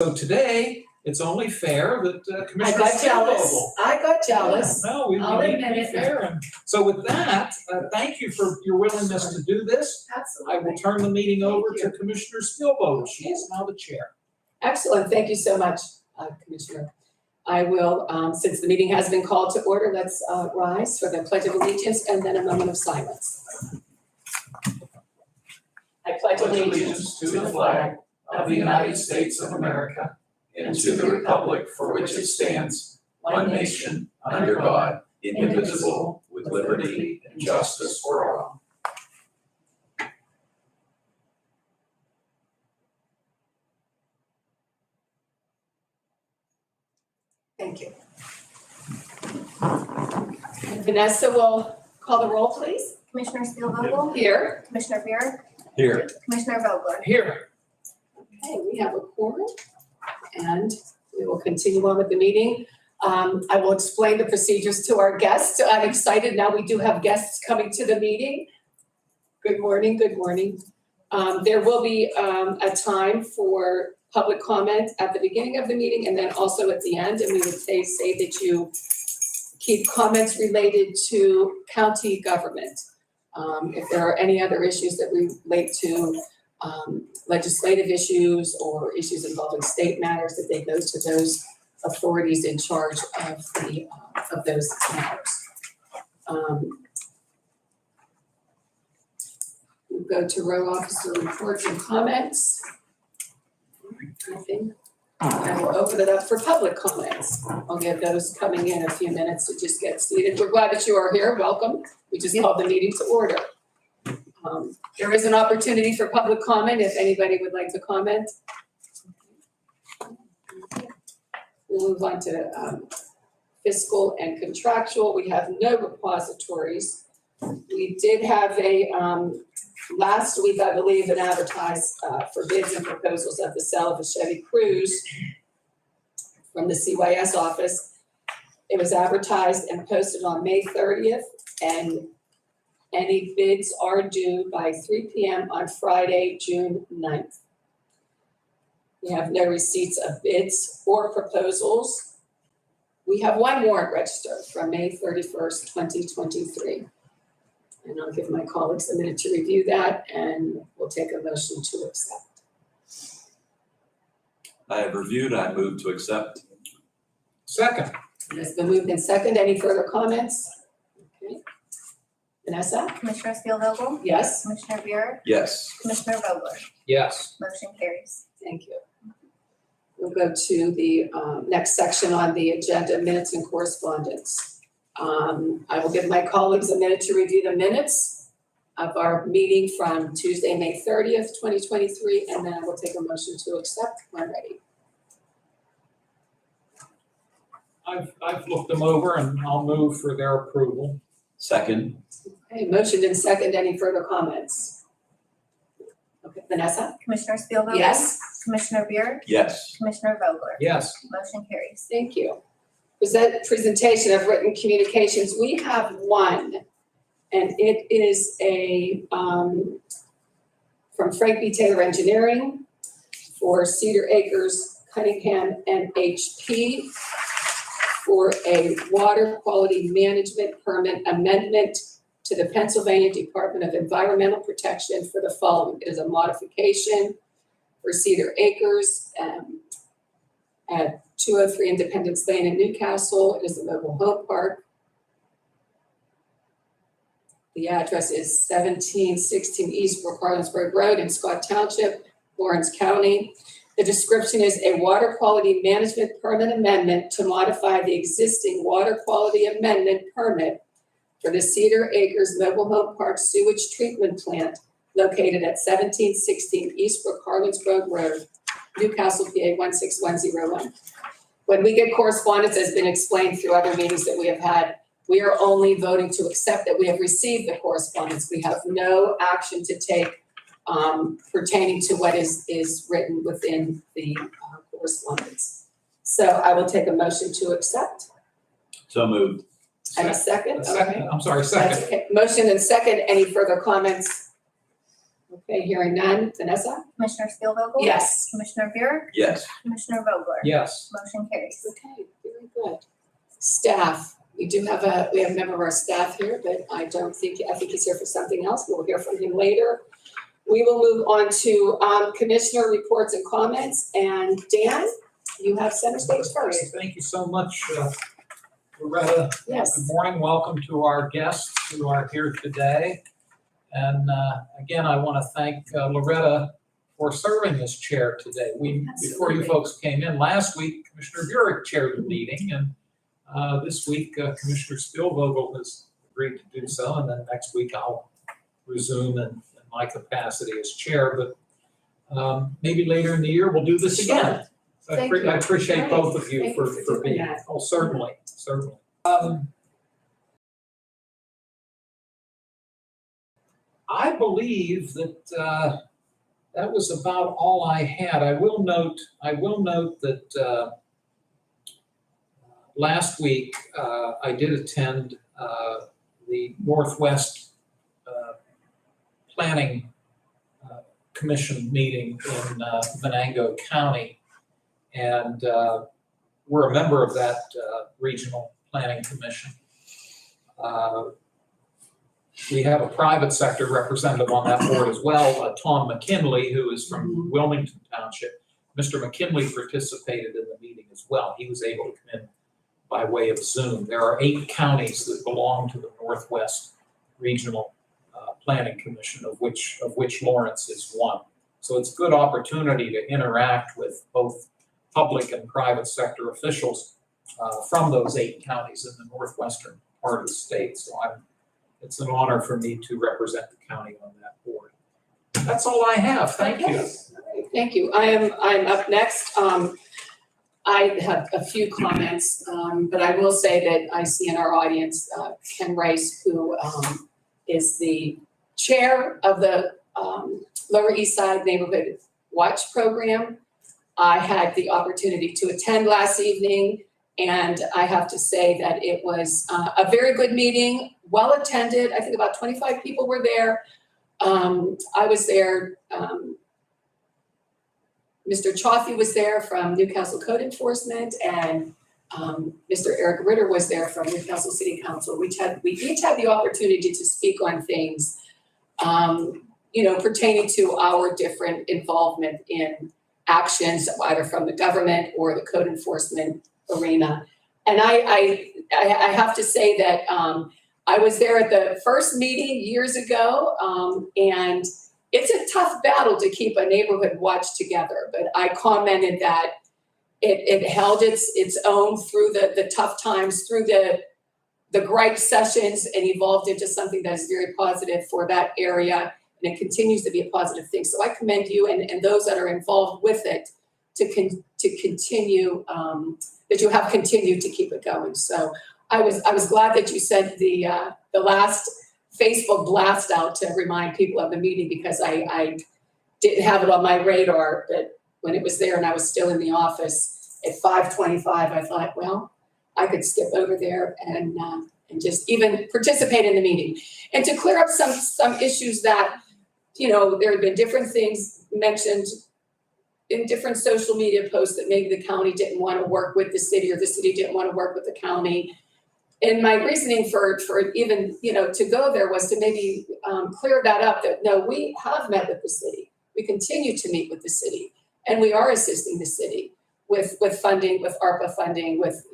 So today, it's only fair that Commissioner I got jealous. Yeah, no, we need to be fair. And so with that, thank you for your willingness to do this. Absolutely. I will turn the meeting over to Commissioner Spielvogel. She is now the chair. Excellent. Thank you so much, Commissioner. I will, since the meeting has been called to order, let's rise for the Pledge of Allegiance and then a moment of silence. I pledge allegiance to the flag of the United States of America and to the republic for which it stands, one nation, under God, indivisible, with liberty and justice for all. Thank you. And Vanessa will call the roll, please. Commissioner Spielvogel? Here. Commissioner Beer? Here. Commissioner Vogler? Here. Okay, we have a quorum, and we will continue on with the meeting. I will explain the procedures to our guests. I'm excited now we do have guests coming to the meeting. Good morning, good morning. There will be a time for public comment at the beginning of the meeting and then also at the end, and we would say that you keep comments related to county government. If there are any other issues that relate to legislative issues or issues involving state matters, that they go to those authorities in charge of those matters. We'll go to row officer reports and comments. Nothing. I will open it up for public comments. I'll give those coming in a few minutes to just get seated. We're glad that you are here. Welcome. We just called the meeting to order. There is an opportunity for public comment if anybody would like to comment. We'll move on to fiscal and contractual. We have no repositories. We did have a, last week, I believe, an advertised for bids and proposals of the sale of a Chevy Cruze from the CYS office. It was advertised and posted on May 30th, and any bids are due by 3 p.m. on Friday, June 9th. We have no receipts of bids or proposals. We have one warrant registered from May 31st, 2023. And I'll give my colleagues a minute to review that, and we'll take a motion to accept. I have reviewed. I move to accept. Second. It's been moved in second. Any further comments? Okay. Vanessa? Commissioner Spielvogel? Yes? Commissioner Beer? Yes. Commissioner Vogler? Yes. Motion carries. Thank you. We'll go to the next section on the agenda, minutes and correspondence. I will give my colleagues a minute to review the minutes of our meeting from Tuesday, May 30th, 2023, and then I will take a motion to accept when ready. I've looked them over and I'll move for their approval. Second. Okay, motion and second. Any further comments? Okay, Vanessa? Commissioner Spielvogel? Yes? Commissioner Beer? Yes. Commissioner Vogler? Yes. Motion carries. Thank you. Presentation of written communications. We have one, and it is a from Frank B. Taylor Engineering for Cedar Acres, Cunningham, NHP for a water quality management permit amendment to the Pennsylvania Department of Environmental Protection for the following. It is a modification for Cedar Acres at 203 Independence Lane in Newcastle. It is a mobile home park. The address is 1716 East Brook Harlansburg Road in Scott Township, Lawrence County. The description is a water quality management permit amendment to modify the existing water quality amendment permit for the Cedar Acres Mobile Home Park Sewage Treatment Plant located at 1716 East Brook Harlansburg Road, Newcastle, PA 16101. When we get correspondence, as has been explained through other meetings that we have had, we are only voting to accept that we have received the correspondence. We have no action to take pertaining to what is written within the correspondence. So I will take a motion to accept. So moved. And a second? Second. Okay. I'm sorry, That's second. okay. Motion and second. Any further comments? Okay, hearing none. Vanessa? Commissioner Spielvogel? Yes. Commissioner Buick? Yes. Commissioner Vogler? Yes. Motion carries. Okay, very good. Staff, we have a member of our staff here, but I think he's here for something else. We'll hear from him later. We will move on to commissioner reports and comments. And Dan, you have center stage first. Okay, thank you so much, Loretta. Yes. Good morning. Welcome to our guests who are here today. And again, I want to thank Loretta for serving this chair today. Before you Absolutely. folks came in last week, Commissioner Burek chaired the meeting, and this week Commissioner Spielvogel has agreed to do so, and then next week I'll resume in my capacity as chair. But maybe later in the year we'll do this again. So Thank you. I appreciate Right. both of you Thank for you for doing being. that. Oh, certainly. I believe that that was about all I had. I will note that last week I did attend the Northwest Planning Commission meeting in Venango County, and we're a member of that regional planning commission. We have a private sector representative on that board as well, Tom McKinley, who is from Wilmington Township. Mr. McKinley participated in the meeting as well. He was able to come in by way of Zoom. There are 8 counties that belong to the Northwest Regional Planning Commission, of which Lawrence is one. So it's a good opportunity to interact with both public and private sector officials from those 8 counties in the northwestern part of the state. So it's an honor for me to represent the county on that board. That's all I have. Thank you. Okay. All right. Thank you. I'm up next. I have a few comments, but I will say that I see in our audience Ken Rice, who is the chair of the Lower East Side Neighborhood Watch Program. I had the opportunity to attend last evening, and I have to say that it was a very good meeting, well attended. I think about 25 people were there. I was there. Mr. Chaffee was there from Newcastle Code Enforcement, and Mr. Eric Ritter was there from Newcastle City Council. We each had the opportunity to speak on things, pertaining to our different involvement in actions, either from the government or the code enforcement arena. And I have to say that I was there at the first meeting years ago, and it's a tough battle to keep a neighborhood watch together. But I commented that it held its own through the tough times, through the gripe sessions, and evolved into something that is very positive for that area. And it continues to be a positive thing. So I commend you and those that are involved with it to continue, that you have continued to keep it going. So I was glad that you sent the last Facebook blast out to remind people of the meeting, because I didn't have it on my radar, but when it was there and I was still in the office at 5:25, I thought, well, I could skip over there and just even participate in the meeting. And to clear up some issues that, there have been different things mentioned in different social media posts that maybe the county didn't want to work with the city, or the city didn't want to work with the county. And my reasoning for even, to go there was to maybe clear that up, that no, we have met with the city. We continue to meet with the city, and we are assisting the city with funding, with ARPA funding, with,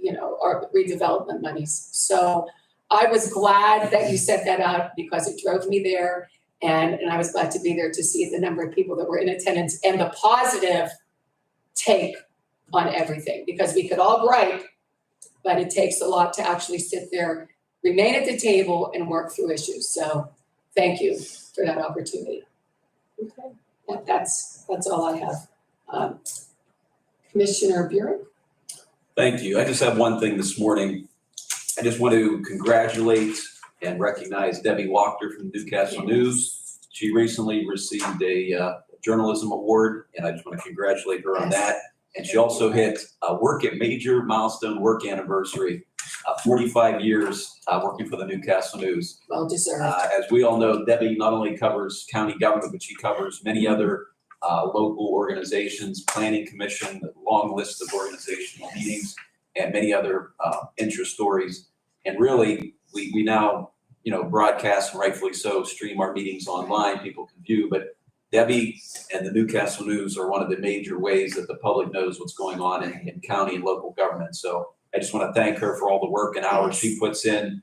our redevelopment monies. So I was glad that you set that out, because it drove me there. And I was glad to be there to see the number of people that were in attendance and the positive take on everything, because we could all gripe, but it takes a lot to actually sit there, remain at the table, and work through issues. So thank you for that opportunity. Okay, that's all I have. Commissioner Burek? Thank you. I just have one thing this morning. I just want to congratulate and recognize Debbie Wachter from Newcastle News. She recently received a journalism award, and I just want to congratulate her on that. And she also hit a major milestone work anniversary 45 years working for the Newcastle News. Well deserved. As we all know, Debbie not only covers county government, but she covers many other local organizations, planning commission, a long list of organizational meetings, and many other interest stories. And really, we now, broadcast, and rightfully so, stream our meetings online, people can view, but Debbie and the Newcastle News are one of the major ways that the public knows what's going on in county and local government. So I just want to thank her for all the work and hours she puts in.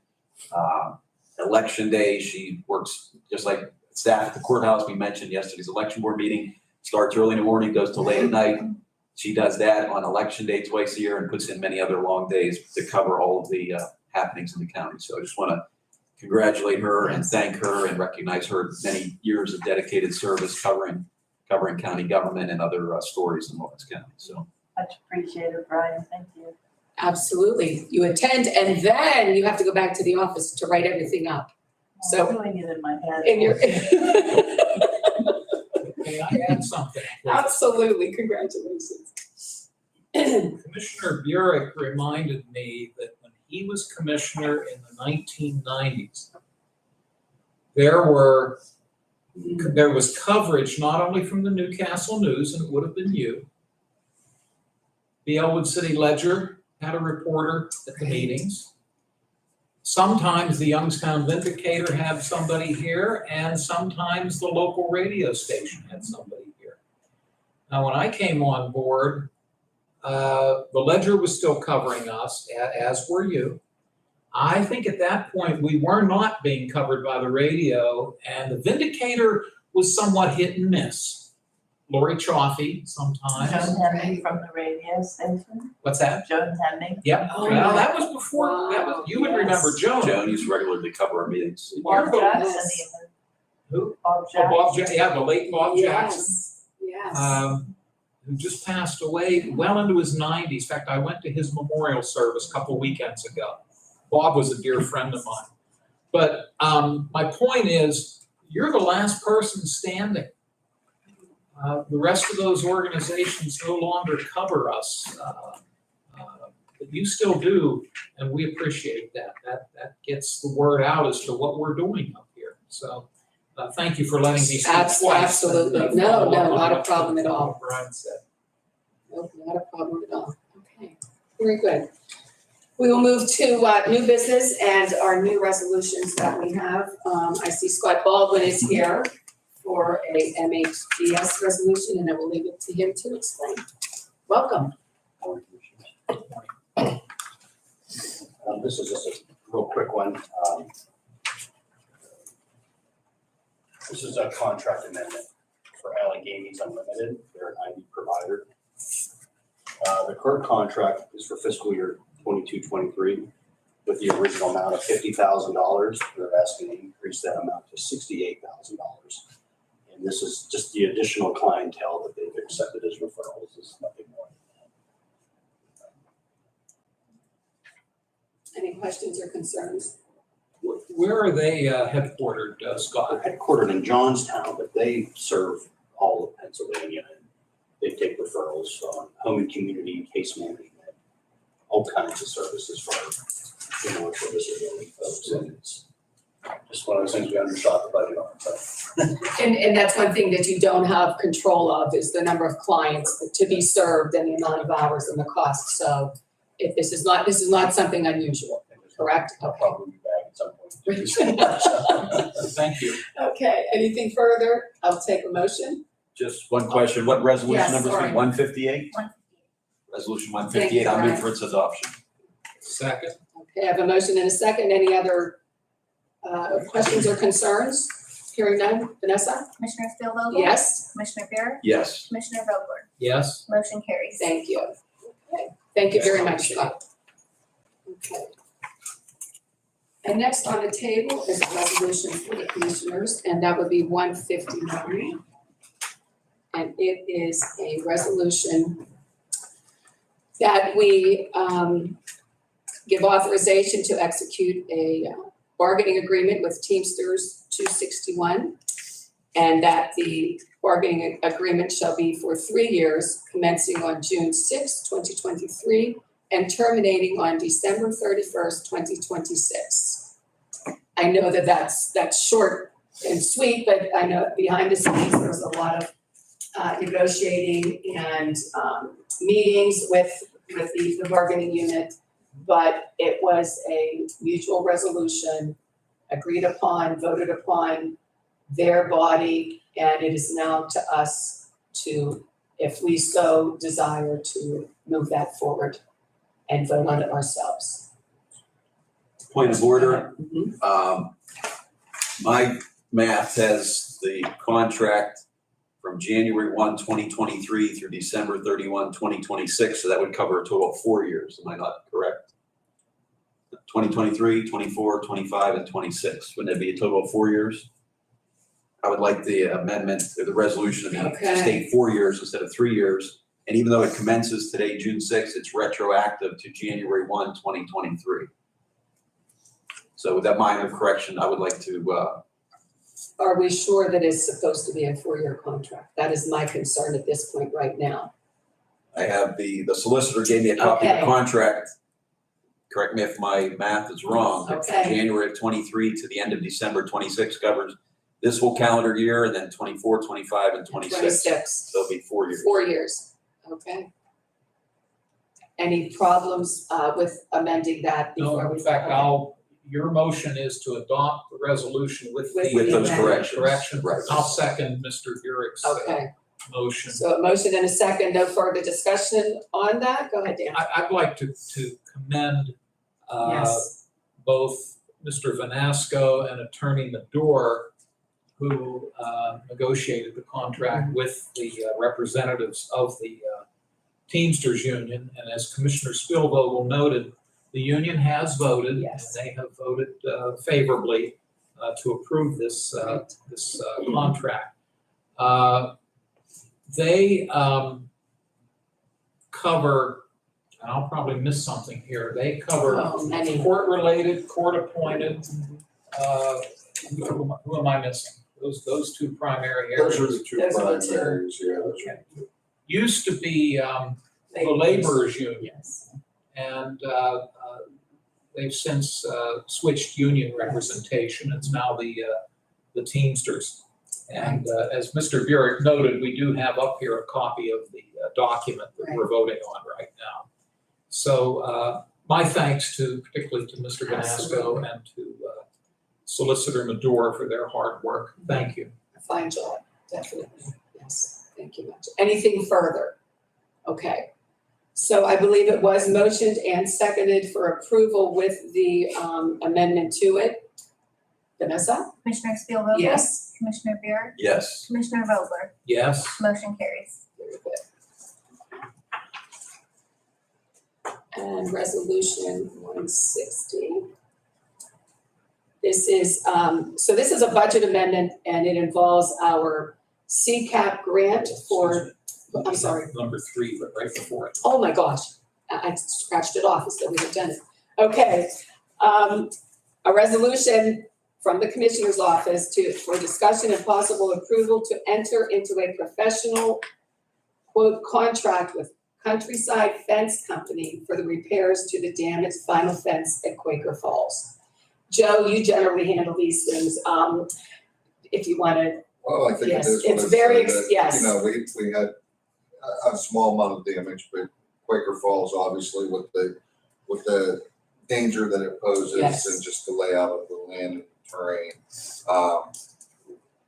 Election day, she works just like staff at the courthouse. We mentioned yesterday's election board meeting, starts early in the morning, goes till late at night. She does that on election day twice a year and puts in many other long days to cover all of the happenings in the county. So I just want to congratulate her and thank her and recognize her many years of dedicated service covering county government and other stories in Lawrence County. So Much appreciated, Brian. Thank you. Absolutely. You attend and then you have to go back to the office to write everything up. So- I'm doing it in my head. And you're. May I add something? Absolutely. Congratulations. Commissioner Burek reminded me that when he was commissioner in the 1990s, there was coverage not only from the Newcastle News, and it would have been you. The Elwood City Ledger had a reporter at the meetings. Sometimes the Youngstown Vindicator had somebody here, and sometimes the local radio station had somebody here. Now, when I came on board, the Ledger was still covering us, as were you. I think at that point, we were not being covered by the radio, and the Vindicator was somewhat hit and miss. Lori Chaffee sometimes. Joan Hemming from the radio station. What's that? Joan Hemming. Yep. Oh, Well, that was before, you would yes. remember Joan. Joan used to regularly cover our meetings. Bob Yes. Jackson even. Who? Bob Oh, Jackson. Bob Jackson, yeah, the late Bob Jackson. Yes. Who just passed away well into his 90s. In fact, I went to his memorial service a couple weekends ago. Bob was a dear friend of mine. But my point is, you're the last person standing. The rest of those organizations no longer cover us. But you still do, and we appreciate that. That gets the word out as to what we're doing up here. So thank you for letting me speak twice. Absolutely. And, No, follow up on not a what problem at all. Brian said. Nope, not a problem at all. Okay, very good. We will move to new business and our new resolutions that we have. I see Scott Baldwin is here for a MHDS resolution, and I will leave it to him to explain. Welcome. This is just a real quick one. This is a contract amendment for Alleghenies Unlimited. They're an ID provider. The current contract is for fiscal year 22-23 with the original amount of $50,000. They're asking to increase that amount to $68,000. And this is just the additional clientele that they've accepted as referrals. This is nothing more. Any questions or concerns? Where are they headquartered, Scott? They're headquartered in Johnstown, but they serve all of Pennsylvania. And they take referrals on home and community case management, all kinds of services for intellectual disability folks. And it's just one of those things we undershot the budget on. But And that's one thing that you don't have control of is the number of clients to be served and the amount of hours and the cost. So if this is not something unusual, correct? I'll probably be back at some point. Thank you. Okay, anything further? I'll take a motion. Just one question, what resolution Yes, number is sorry. it, 158? 158. Resolution Thank 158, you, I'll move Brian. for its adoption. Second. Okay, I have a motion and a second. Any other questions or concerns? Hearing none. Vanessa? Commissioner Steelvogel? Yes? Commissioner Buick? Yes. Commissioner Vogler? Yes. Motion carries. Thank you. Okay, thank you very much, Scott. Okay. And next on the table is a resolution for the commissioners, and that would be 159. And it is a resolution that we give authorization to execute a bargaining agreement with Teamsters 261, and that the bargaining agreement shall be for 3 years, commencing on June 6, 2023, and terminating on December 31st, 2026. I know that that's short and sweet, but I know behind the scenes, there's a lot of negotiating and meetings with the bargaining unit. But it was a mutual resolution, agreed upon, voted upon their body, and it is now to us to, if we so desire, to move that forward and vote on it ourselves. Point of order, Mhm. my math has the contract from January 1, 2023 through December 31, 2026, so that would cover a total of 4 years, am I not correct? 2023, 24, 25, and 26, wouldn't that be a total of 4 years? I would like the amendment, or the resolution to Okay. state 4 years instead of 3 years. And even though it commences today, June 6th, it's retroactive to January 1, 2023. So with that minor correction, I would like to, Are we sure that it's supposed to be a 4-year contract? That is my concern at this point right now. I have the solicitor gave me a copy of the Okay. contract. Correct me if my math is wrong. but from Okay. January of 23 to the end of December 26 covers this whole calendar year, and then 24, 25, and 26. 26, So it'll be 4 years. 4 years, okay. Any problems with amending that No, before we? in fact, your motion is to adopt the resolution with the. With those amended corrections. Right. I'll second Mr. Burek's Okay, motion. so a motion and a second, no further discussion on that, go ahead, Dan. I'd like to commend Yes, both Mr. Vanasco and Attorney Medor, who negotiated the contract with the representatives of the Teamsters Union. And as Commissioner Spielvogel noted, the union has voted, and Yes. they have voted favorably to approve this contract. They cover, and I'll probably miss something here, they cover oh, many, court-related, court-appointed, who am I missing? Those two primary areas. Those are the two Those are the two. primaries, yeah, that's right. Used to be the laborers union, yes, and they've since switched union representation. It's now the Teamsters. And as Mr. Burek noted, we do have up here a copy of the document that we're voting on right now. So my thanks particularly to Mr. Vanasco Absolutely. and to Solicitor Medor for their hard work. Thank you. a fine job, definitely, yes, thank you much. Anything further? Okay, so I believe it was motioned and seconded for approval with the amendment to it. Vanessa? Commissioner Spielvogel? Yes. Commissioner Buick? Yes. Commissioner Vogler? Yes. Motion carries. Very good. And resolution 160. This is, so this is a budget amendment and it involves our CCAP grant for, I'm sorry, Number 3, but right before it. oh my gosh, I scratched it off as though we had done it. Okay, a resolution from the Commissioner's Office for discussion and possible approval to enter into a professional, quote, contract with Countryside Fence Company for the repairs to the damaged vinyl fence at Quaker Falls. Joe, you generally handle these things, if you wanna, Well, I think it Yes, is what it's it very said, ex- that, yes. you know, we had a small amount of damage, but Quaker Falls, obviously, with the danger that it poses Yes. and just the layout of the land and terrain,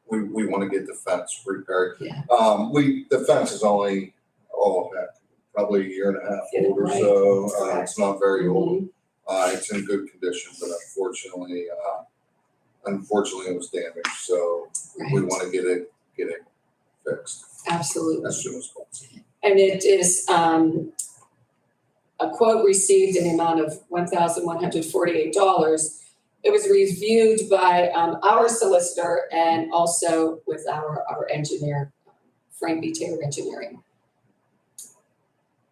we want to get the fence repaired. Yeah. The fence is only, probably a year and a half Get it old or right. so. It's not very old. Mhm. It's in good condition, but unfortunately it was damaged, so we Right, want to get it fixed absolutely. as soon as possible. And it is, a quote received in the amount of $1,148. It was reviewed by, our solicitor and also with our engineer, Frank B. Taylor Engineering.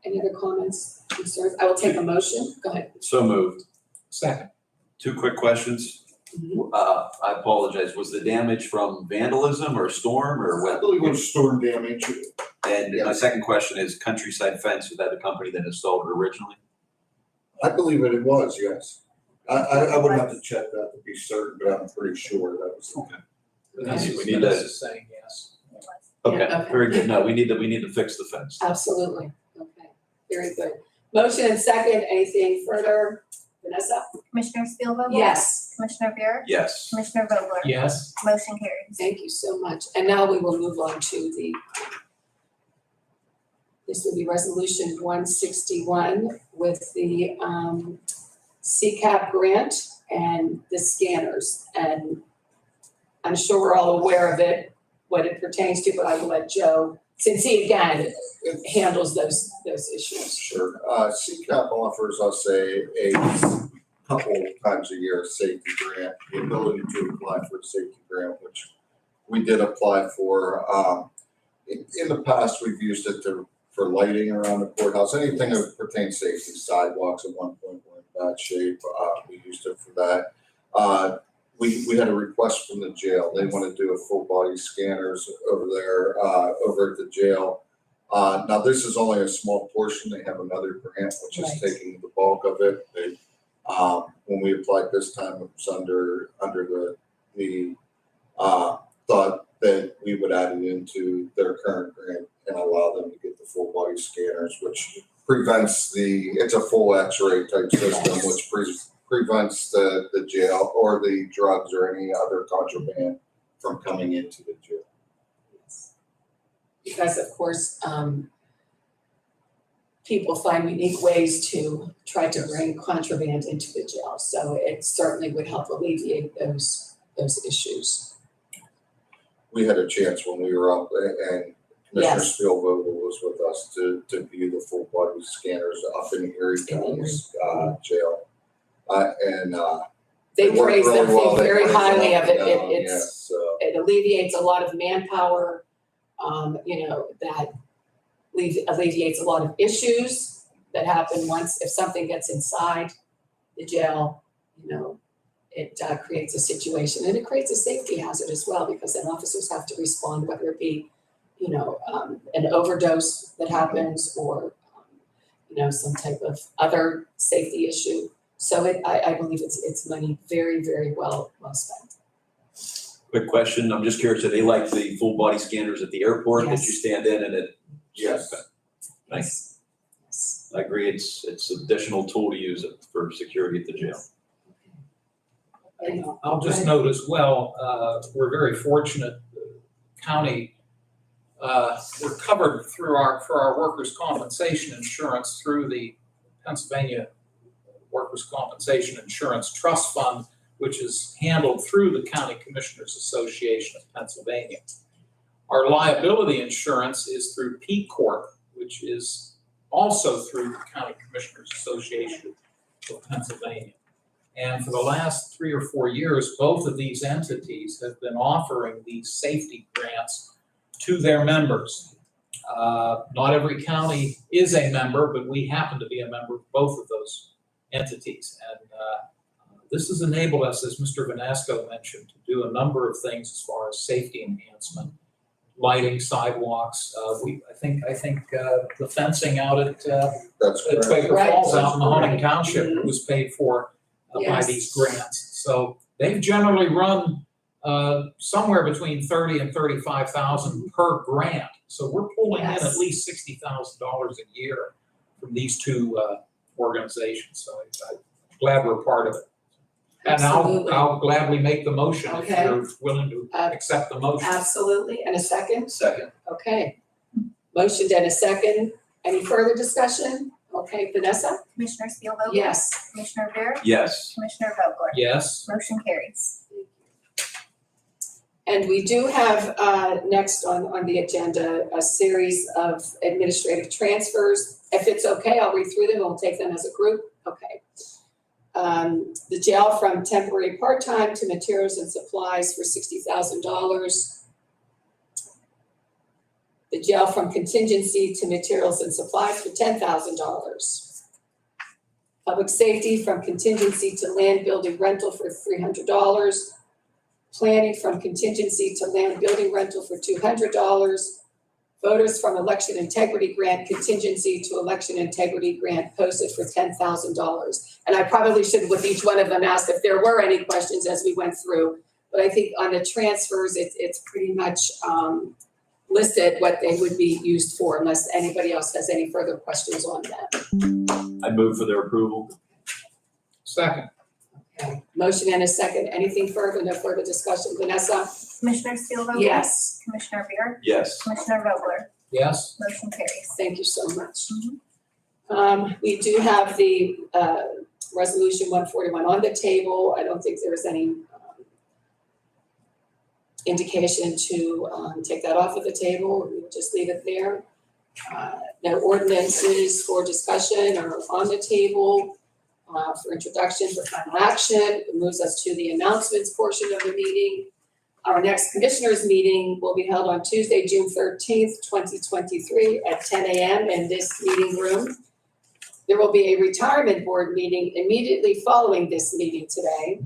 Any other comments, concerns? I will take a motion. Go ahead. So moved. Second. 2 quick questions. Mhm. I apologize. Was the damage from vandalism or storm or I what? believe it was storm damage. And my second question is Countryside Fence, was that the company that installed it originally? I believe it was, yes. I would have to check that to be certain, but I'm pretty sure that was. Okay. Vanessa We need that. is saying yes. Okay, Yeah, okay. very good. No, we need to fix the fence. Absolutely, okay, very good. Motion and second, anything further? Vanessa? Commissioner Spielvogel? Yes, Commissioner Buick? Yes. Commissioner Vogler? Yes, Motion carries. thank you so much. And now we will move on to the, this will be resolution 161 with the CCAP grant and the scanners. And I'm sure we're all aware of it, what it pertains to, but I will let Joe, since he again handles those issues. Sure. CCAP offers us a couple times a year safety grant, the ability to apply for a safety grant, which we did apply for. In the past, we've used it for lighting around the courthouse, anything that pertains to safety, sidewalks at one point were in bad shape. We used it for that. We had a request from the jail. They want to do a full body scanners over there, over at the jail. Now this is only a small portion. They have another grant, which is Right. taking the bulk of it. They, when we applied this time, it was under the thought that we would add it into their current grant and allow them to get the full body scanners, which prevents it's a full X-ray type system, which prevents the jail or the drugs or any other contraband from coming into the jail. Because of course, people find unique ways to try to bring contraband into the jail. So it certainly would help alleviate those issues. We had a chance when we were up and Commissioner Yes. Spielvogel was with us to view the full body scanners up in Erie County's jail. They It worked praise them, really well. think They very praised highly up of and it. down, It's, yes, so. it alleviates a lot of manpower, that alleviates a lot of issues that happen if something gets inside the jail, it creates a situation and it creates a safety hazard as well, because then officers have to respond, whether it be, an overdose that happens or, some type of other safety issue. So I believe it's money very, very well spent. Quick question. I'm just curious, do they like the full body scanners at the airport that you Yes. stand in and it? Yes. Thanks. Yes. I agree. It's an additional tool to use it for security at the jail. I'll just note as well, we're very fortunate, the county, we're covered for our workers' compensation insurance through the Pennsylvania Workers' Compensation Insurance Trust Fund, which is handled through the County Commissioners Association of Pennsylvania. Our liability insurance is through P Corp, which is also through the County Commissioners Association of Pennsylvania. And for the last 3 or 4 years, both of these entities have been offering these safety grants to their members. Not every county is a member, but we happen to be a member of both of those entities. And this has enabled us, as Mr. Vanasco mentioned, to do a number of things as far as safety enhancement, lighting, sidewalks. I think the fencing out at That's correct. Quaker Right. Falls out in Mahoning Right. Township Mhm. was paid for by Yes. these grants. So they've generally run somewhere between 30 and 35,000 per grant. So we're pulling in Yes. at least $60,000 a year from these two organizations. So I'm glad we're part of it. And Absolutely. I'll gladly make the motion if Okay. you're willing to accept the motion. Absolutely, and a second? Second. Okay. Motion and a second. Any further discussion? Okay, Vanessa? Commissioner Spielvogel? Yes. Commissioner Buick? Yes. Commissioner Vogler? Yes. Motion carries. And we do have next on the agenda, a series of administrative transfers. If it's okay, I'll read through them, we'll take them as a group. Okay. The jail from temporary part-time to materials and supplies for $60,000. The jail from contingency to materials and supplies for $10,000. Public safety from contingency to land building rental for $300. Planning from contingency to land building rental for $200. voters from election integrity grant contingency to election integrity grant posted for $10,000. And I probably should, with each one of them, ask if there were any questions as we went through. But I think on the transfers, it's pretty much listed what they would be used for, unless anybody else has any further questions on that. I move for their approval. Second. Okay, motion and a second. Anything further? No further discussion. Vanessa? Commissioner Steelvogel? Yes. Commissioner Rea? Yes. Commissioner Vogler? Yes. Motion carries. Thank you so much. We do have the resolution 141 on the table. I don't think there's any indication to take that off of the table. We'll just leave it there. No ordinances for discussion are on the table for introduction for final action. It moves us to the announcements portion of the meeting. Our next commissioners meeting will be held on Tuesday, June 13th, 2023 at 10 a.m. in this meeting room. There will be a retirement board meeting immediately following this meeting today.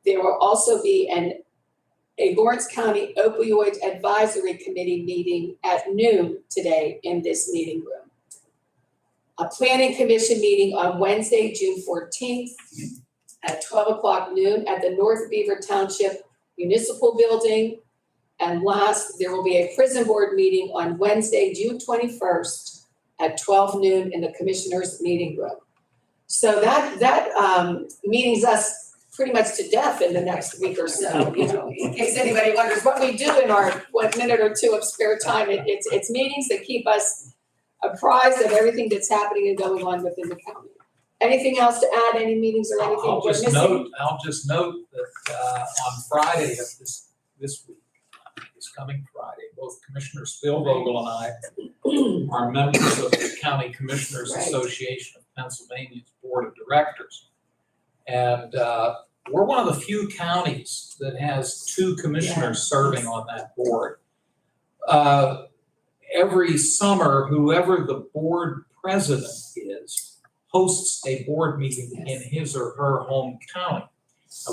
There will also be a Lawrence County Opioid Advisory Committee meeting at noon today in this meeting room. A planning commission meeting on Wednesday, June 14th at 12 o'clock noon at the North Beaver Township Municipal Building. And last, there will be a prison board meeting on Wednesday, June 21st at 12 noon in the commissioners' meeting room. So that meetings us pretty much to death in the next week or so, you know, in case anybody wonders what we do in our minute or two of spare time. It's meetings that keep us apprised of everything that's happening and going on within the county. Anything else to add? Any meetings or anything I'll we're just missing? note that on Friday of this week, this coming Friday, both Commissioner Spielvogel and I are members of the County Commissioners Right. Association of Pennsylvania's Board of Directors. And we're one of the few counties that has two commissioners serving on that board. Every summer, whoever the board president is, hosts a board meeting in his or her home county.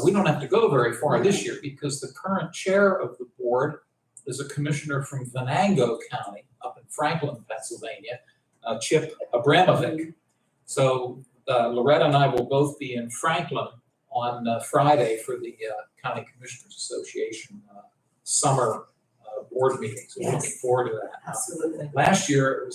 We don't have to go very far this year because the current chair of the board is a commissioner from Venango County up in Franklin, Pennsylvania, Chip Abramovic. So Loretta and I will both be in Franklin on Friday for the County Commissioners Association summer board meetings. We're looking forward to that. Absolutely. Last year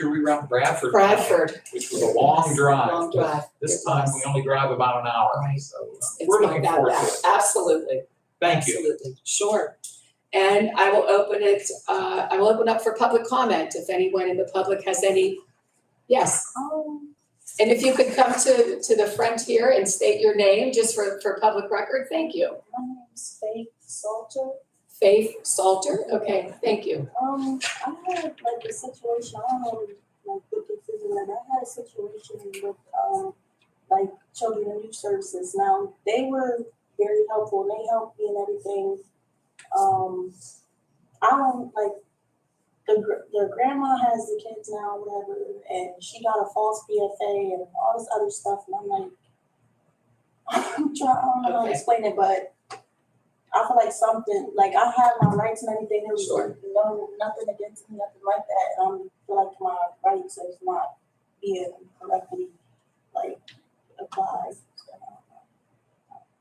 we were out in Bradford. Bradford. Which was a long drive. Long drive. This It time was. we only drive about an hour. Right. So It's we're not looking that forward to bad. it. Absolutely. Thank you. Absolutely. Sure. And I will open up for public comment if anyone in the public has any. Yes. And if you could come to the front here and state your name just for public record, thank you. My name's Faith Salter. Faith Salter, okay, thank you. I had like a situation, I don't know, like what this is, but I had a situation with like Children and Youth Services. Now, they were very helpful and they helped me and everything. I don't like the grandma has the kids now, whatever, and she got a false BFA and all this other stuff, and I'm like, I don't know how to explain it, but I feel like something, like I have my rights and everything, there was Sure. nothing against me, nothing like that, and I feel like my rights is not being correctly, like, applied.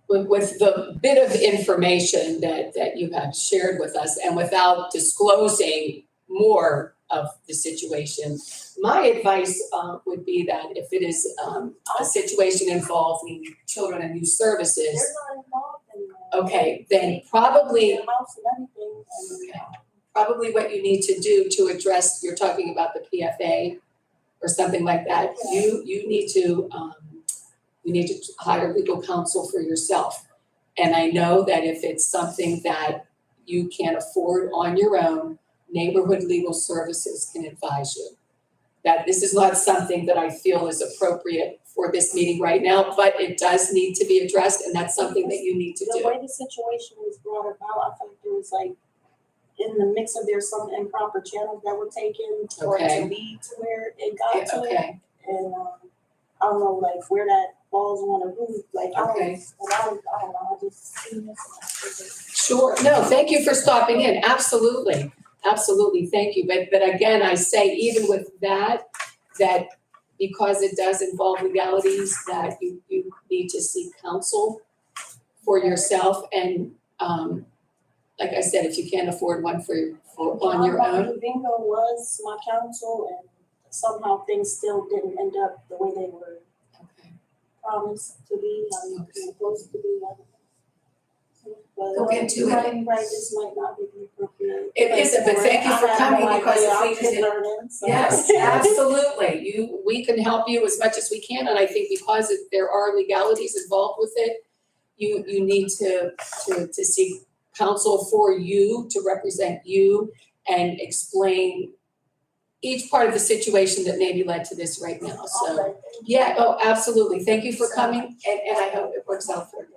With the bit of information that you have shared with us and without disclosing more of the situation, my advice would be that if it is a situation involving Children and Youth Services, They're not involved in that. okay, then probably The house and everything, and Okay. Probably what you need to do to address, you're talking about the PFA or something like that, you need to hire legal counsel for yourself. And I know that if it's something that you can't afford on your own, Neighborhood Legal Services can advise you. That this is not something that I feel is appropriate for this meeting right now, but it does need to be addressed, and that's something that you need to the do. way the situation was brought about, I felt there was like, in the mix of there's some improper channels that were taken for it Okay. to lead to where it got to it. Okay, And I don't know like where that falls on the roof, like I don't know, I just seen this and I figured. sure. No, thank you for stopping in. Absolutely. absolutely, thank you. But again, I say even with that because it does involve legalities, that you need to seek counsel for yourself. And like I said, if you can't afford one for on your own. John Bingo was my counsel, and somehow things still didn't end up the way they were Okay. promised to be, supposed to be. But Look into you it. might be right, this might not be the appropriate. It isn't, but thank you for coming because it I'm leads still in. learning, so. Yes, absolutely. We can help you as much as we can, and I think because there are legalities involved with it, you need to seek counsel for you, to represent you and explain each part of the situation that maybe led to this right now, so. Okay. Yeah, oh, absolutely. Thank you for coming, and I hope it works out for you.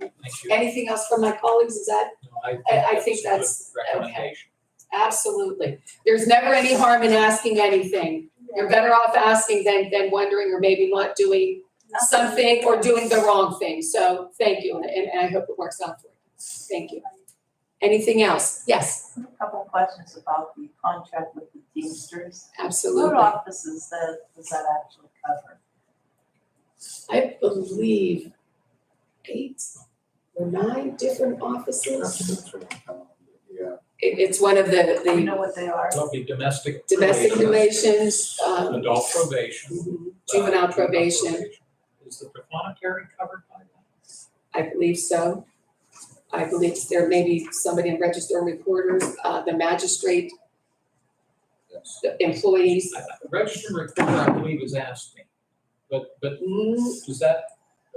Okay. Thank you. Anything else from my colleagues? Is that? I think a good that's- recommendation. Absolutely. There's never any harm in asking anything. You're better off asking than wondering or maybe not doing something or doing the wrong thing. So thank you, and I hope it works out for you. Thank you. Anything else? Yes, A couple of questions about the contract with the Teamsters. What absolutely. offices does that actually cover? I believe 8 or 9 different offices. Yeah. It's one of Do you the know what they are? There'll be domestic. domestic relations, Adult probation. juvenile probation. Is the precautionary covered by that? I believe so. I believe there may be somebody in register and recorders, the magistrate, Yes. the employees. The registered recorder, I believe, has asked me, but is that,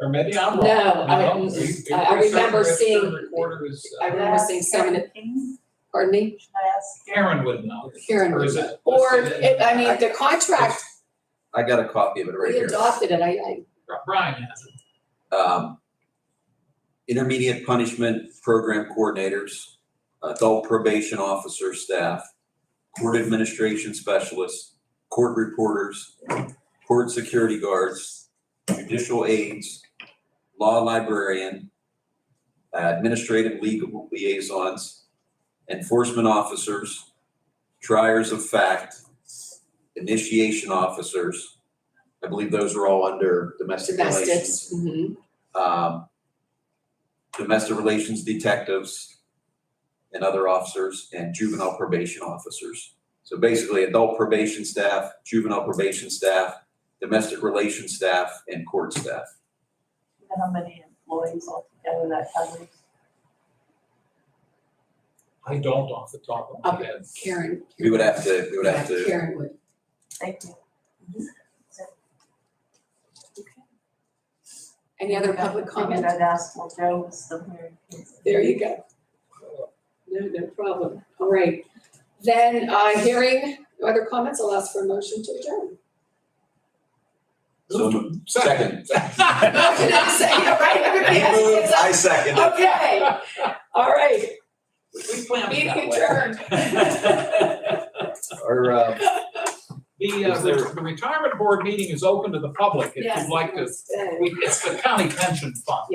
or maybe I'm wrong. No, Are you pretty I remember certain seeing- registered recorder is, I remember seeing some in it. King? Pardon me? Should I ask? Karen would know. Karen Or would is know. it? Or, the contract, I got a copy of it right we here. adopted it, Brian has it. Intermediate punishment program coordinators, adult probation officer staff, court administration specialists, court reporters, court security guards, judicial aides, law librarian, administrative legal liaisons, enforcement officers, triers of fact, initiation officers. I believe those are all under domestic relations. domestics. Mhm. Domestic relations detectives and other officers, and juvenile probation officers. So basically, adult probation staff, juvenile probation staff, domestic relations staff, and court staff. Do you know how many employees altogether that covers? I don't off the top of my Okay. head. Karen. We would have to, Yeah, Karen would. Thank you. Any other public I comment? figured I'd ask while Joe was still here. There you go. No problem. All right. Then, hearing no other comments, I'll ask for a motion to adjourn. So, Second. Motion and a second, all right? Everybody has to moved, get I second it. Okay. All right. We planned it Meeting that way. adjourned. Or, The retirement board meeting is open to the public if Yes, you'd like to, let's stay. it's the county pension fund.